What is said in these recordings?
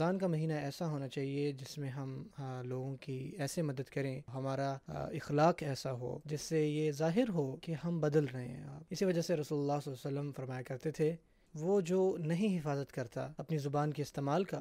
رمضان کا مہینہ ایسا ہونا چاہیے جس میں ہم لوگوں کی ایسے مدد کریں، ہمارا اخلاق ایسا ہو جس سے یہ ظاہر ہو کہ ہم بدل رہے ہیں۔ اسی وجہ سے رسول اللہ صلی اللہ علیہ وسلم فرمایا کرتے تھے، وہ جو نہیں حفاظت کرتا اپنی زبان کے استعمال کا،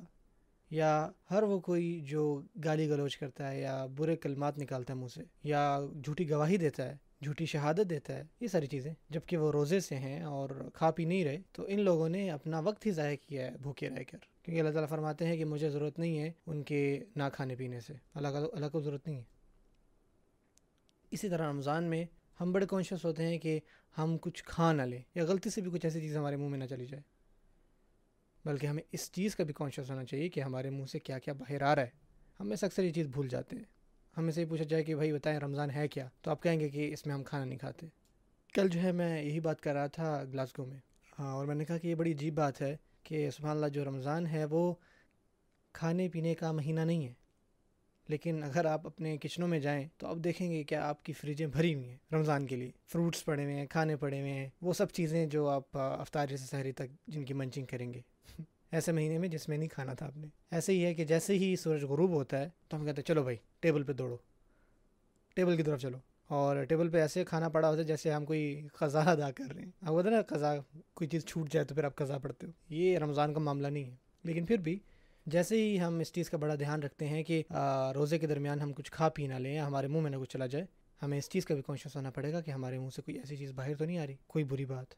یا ہر وہ کوئی جو گالی گلوچ کرتا ہے یا برے کلمات نکالتا ہے منہ سے، یا جھوٹی گواہی دیتا ہے، جھوٹی شہادت دیتا ہے، یہ ساری چیزیں جبکہ وہ روزے سے ہیں اور کھا پی نہیں رہے، تو ان لوگوں نے اپنا وقت ہی ضائع کیا ہے بھوکے رہ کر، کیونکہ اللہ تعالیٰ فرماتے ہیں کہ مجھے ضرورت نہیں ہے ان کے نہ کھانے پینے سے، اللہ کو ضرورت نہیں ہے۔ اسی طرح رمضان میں ہم بڑے کانشیس ہوتے ہیں کہ ہم کچھ کھا نہ لیں، یا غلطی سے بھی کچھ ایسی چیز ہمارے منہ میں نہ چلی جائے، بلکہ ہمیں اس چیز کا بھی کانشیس ہونا چاہیے کہ ہمارے منہ سے کیا کیا باہر آ رہا ہے۔ ہم میں سے اکثر یہ چیز بھول جاتے ہیں۔ ہمیں سے یہ پوچھا جائے کہ بھائی بتائیں رمضان ہے کیا، تو آپ کہیں گے کہ اس میں ہم کھانا نہیں کھاتے۔ کل جو ہے میں یہی بات کر رہا تھا گلاسگو میں، اور میں نے کہا کہ یہ بڑی عجیب بات ہے کہ سبحان اللہ جو رمضان ہے وہ کھانے پینے کا مہینہ نہیں ہے، لیکن اگر آپ اپنے کچنوں میں جائیں تو آپ دیکھیں گے کہ آپ کی فریجیں بھری ہوئی ہیں رمضان کے لیے، فروٹس پڑے ہوئے ہیں، کھانے پڑے ہوئے ہیں، وہ سب چیزیں جو آپ افطاری سے سحری تک جن کی منچنگ کریں گے ایسے مہینے میں جس میں نہیں کھانا تھا آپ نے۔ ایسے ہی ہے کہ جیسے ہی سورج غروب ہوتا ہے تو ہم کہتے ہیں چلو بھائی ٹیبل پہ دوڑو، ٹیبل کی طرف چلو، اور ٹیبل پہ ایسے کھانا پڑا ہوتا ہے جیسے ہم کوئی قضا ادا کر رہے ہیں۔ آپ ہوتا ہے نا قضا، کوئی چیز چھوٹ جائے تو پھر آپ قضا پڑھتے ہو، یہ رمضان کا معاملہ نہیں ہے۔ لیکن پھر بھی جیسے ہی ہم اس چیز کا بڑا دھیان رکھتے ہیں کہ روزے کے درمیان ہم کچھ کھا پی نہ لیں، ہمارے منہ میں نہ کچھ چلا جائے، ہمیں اس چیز کا بھی کانشیس ہونا پڑے گا کہ ہمارے منہ سے کوئی ایسی چیز باہر تو نہیں آ رہی، کوئی بری بات۔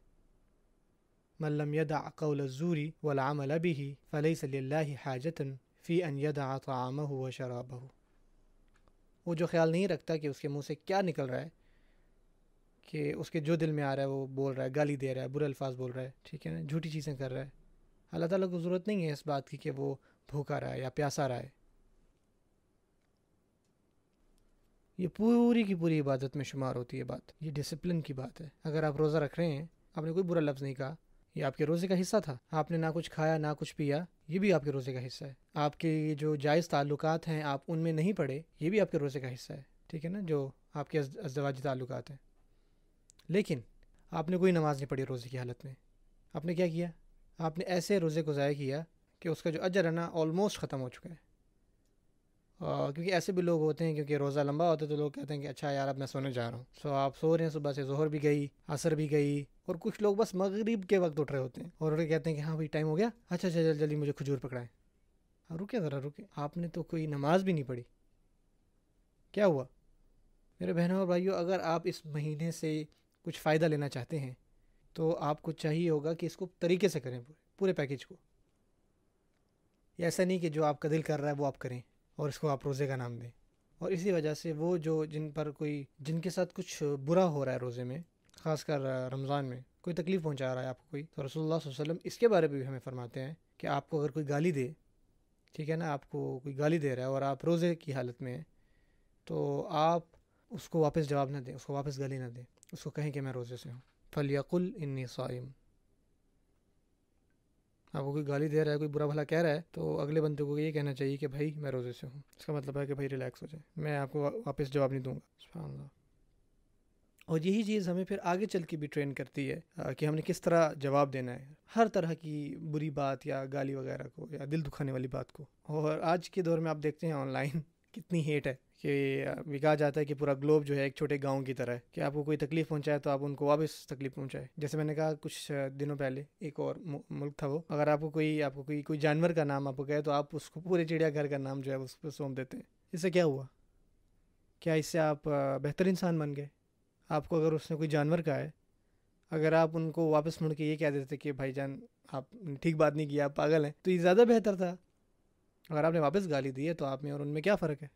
من لم يدع قول الزور والعمل به فليس لله حاجة في ان يدع طعامه وشرابه۔ وہ جو خیال نہیں رکھتا کہ اس کے منہ سے کیا نکل رہا ہے، کہ اس کے جو دل میں آ رہا ہے وہ بول رہا ہے، گالی دے رہا ہے، برے الفاظ بول رہا ہے، ٹھیک ہے نا، جھوٹی چیزیں کر رہا ہے، اللہ تعالیٰ کو ضرورت نہیں ہے اس بات کی کہ وہ بھوکا رہا ہے یا پیاسا رہا ہے۔ یہ پوری کی پوری عبادت میں شمار ہوتی ہے بات، یہ ڈسپلن کی بات ہے۔ اگر آپ روزہ رکھ رہے ہیں، آپ نے کوئی برا لفظ نہیں کہا، یہ آپ کے روزے کا حصہ تھا، آپ نے نہ کچھ کھایا نہ کچھ پیا، یہ بھی آپ کے روزے کا حصہ ہے۔ آپ کے جو جائز تعلقات ہیں آپ ان میں نہیں پڑے، یہ بھی آپ کے روزے کا حصہ ہے، ٹھیک ہے نا، جو آپ کے ازدواجی تعلقات ہیں۔ لیکن آپ نے کوئی نماز نہیں پڑھی روزے کی حالت میں، آپ نے کیا کیا؟ آپ نے ایسے روزے کو ضائع کیا کہ اس کا جو اجر ہے نا آلموسٹ ختم ہو چکا ہے۔ کیونکہ ایسے بھی لوگ ہوتے ہیں، کیونکہ روزہ لمبا ہوتا ہے تو لوگ کہتے ہیں کہ اچھا یار اب میں سونے جا رہا ہوں، سو آپ سو رہے ہیں، صبح سے ظہر بھی گئی، عصر بھی گئی، اور کچھ لوگ بس مغرب کے وقت اٹھ رہے ہوتے ہیں اور وہ کہتے ہیں کہ ہاں بھائی ٹائم ہو گیا، اچھا جلدی مجھے کھجور پکڑائیں۔ رکے ذرا رکے، آپ نے تو کوئی نماز بھی نہیں پڑھی، کیا ہوا؟ میرے بہنوں اور بھائیوں، اگر آپ اس مہینے سے کچھ فائدہ لینا چاہتے ہیں تو آپ کو چاہیے ہوگا کہ اس کو طریقے سے کریں، پورے پیکیج کو۔ یہ ایسا نہیں کہ جو آپ کا دل کر رہا ہے وہ آپ کریں اور اس کو آپ روزے کا نام دیں۔ اور اسی وجہ سے وہ جو جن کے ساتھ کچھ برا ہو رہا ہے روزے میں، خاص کر رمضان میں کوئی تکلیف پہنچا رہا ہے آپ کو کوئی، تو رسول اللہ صلی اللہ علیہ وسلم اس کے بارے میں بھی ہمیں فرماتے ہیں کہ آپ کو اگر کوئی گالی دے، ٹھیک ہے نا، آپ کو کوئی گالی دے رہا ہے اور آپ روزے کی حالت میں ہیں، تو آپ اس کو واپس جواب نہ دیں، اس کو واپس گالی نہ دیں، اس کو کہیں کہ میں روزے سے ہوں۔ فَلْيَقُلْ إِنِّي صَائِمٌ۔ آپ کو کوئی گالی دے رہا ہے، کوئی برا بھلا کہہ رہا ہے، تو اگلے بندے کو یہ کہنا چاہیے کہ بھائی میں روزے سے ہوں۔ اس کا مطلب ہے کہ بھائی ریلیکس ہو جائے، میں آپ کو واپس جواب نہیں دوں گا۔ سبحان اللہ۔ اور یہی چیز ہمیں پھر آگے چل کے بھی ٹرین کرتی ہے کہ ہم نے کس طرح جواب دینا ہے ہر طرح کی بری بات یا گالی وغیرہ کو یا دل دکھانے والی بات کو۔ اور آج کے دور میں آپ دیکھتے ہیں آن لائن کتنی ہیٹ ہے، کہ بھی کہا جاتا ہے کہ پورا گلوب جو ہے ایک چھوٹے گاؤں کی طرح ہے، کہ آپ کو کوئی تکلیف پہنچائے تو آپ ان کو واپس تکلیف پہنچائے۔ جیسے میں نے کہا کچھ دنوں پہلے ایک اور ملک تھا وہ، اگر آپ کو کوئی جانور کا نام آپ کو کہے تو آپ اس کو پورے چڑیا گھر کا نام جو ہے اس پہ سونپ دیتے ہیں۔ اس سے کیا ہوا؟ کیا اس سے آپ بہتر انسان بن گئے؟ آپ کو اگر اس نے کوئی جانور کہا ہے، اگر آپ ان کو واپس مڑ کے یہ کہہ دیتے کہ بھائی جان آپ ٹھیک بات نہیں کی، آپ پاگل ہیں، تو یہ زیادہ بہتر تھا۔ اگر آپ نے واپس گالی دی ہے تو آپ میں اور ان میں کیا فرق ہے؟